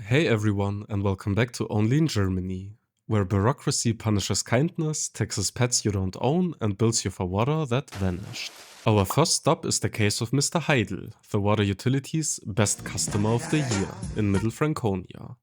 Hey everyone, and welcome back to Only in Germany, where bureaucracy punishes kindness, taxes pets you don't own, and bills you for water that vanished. Our first stop is the case of Mr. Heidel, the water utility's best customer of the year in Middle Franconia.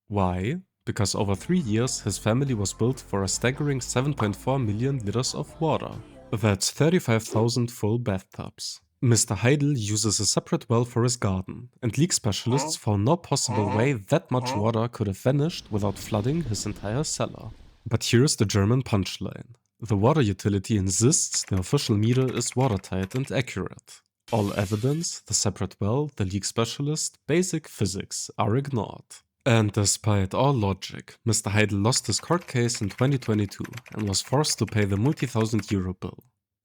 Why? Because over 3 years his family was billed for a staggering 7.4 million liters of water. That's 35,000 full bathtubs. Mr. Heidel uses a separate well for his garden, and leak specialists found no possible way that much water could have vanished without flooding his entire cellar. But here's the German punchline. The water utility insists the official meter is watertight and accurate. All evidence, the separate well, the leak specialist, basic physics are ignored. And despite all logic, Mr. Heidel lost his court case in 2022 and was forced to pay the multi-thousand euro bill.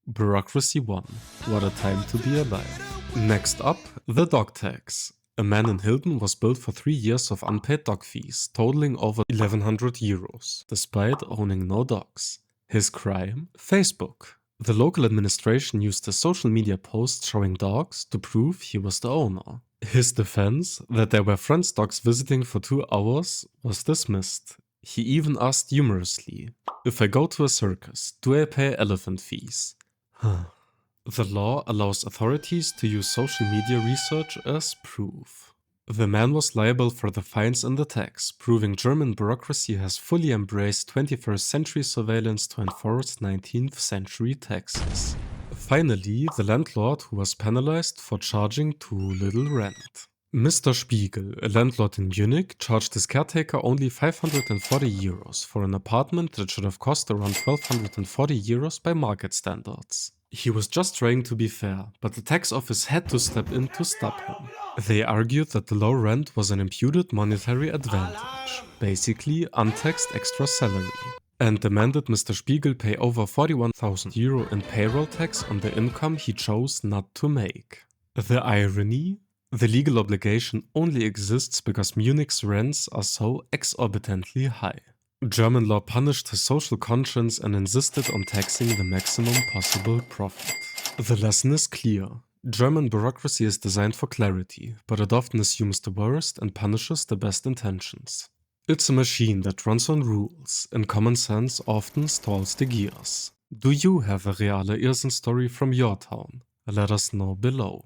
Bureaucracy 1. What a time to be alive. Next up, the dog tax. A man in Hilden was billed for 3 years of unpaid dog fees, totaling over 1100 euros, despite owning no dogs. His crime? Facebook. The local administration used a social media post showing dogs to prove he was the owner. His defense, that there were friends' dogs visiting for 2 hours, was dismissed. He even asked humorously, "If I go to a circus, do I pay elephant fees?" The law allows authorities to use social media research as proof. The man was liable for the fines and the tax, proving German bureaucracy has fully embraced 21st century surveillance to enforce 19th century taxes. Finally, the landlord who was penalized for charging too little rent. Mr. Spiegel, a landlord in Munich, charged his caretaker only 540 euros for an apartment that should have cost around 1240 euros by market standards. He was just trying to be fair, but the tax office had to step in to stop him. They argued that the low rent was an imputed monetary advantage, basically untaxed extra salary, and demanded Mr. Spiegel pay over 41,000 euro in payroll tax on the income he chose not to make. The irony? The legal obligation only exists because Munich's rents are so exorbitantly high. German law punished his social conscience and insisted on taxing the maximum possible profit. The lesson is clear. German bureaucracy is designed for clarity, but it often assumes the worst and punishes the best intentions. It's a machine that runs on rules, and common sense often stalls the gears. Do you have a reale Irrsinn story from your town? Let us know below.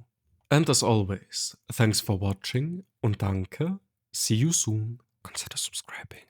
And as always, thanks for watching und danke, see you soon. Consider subscribing.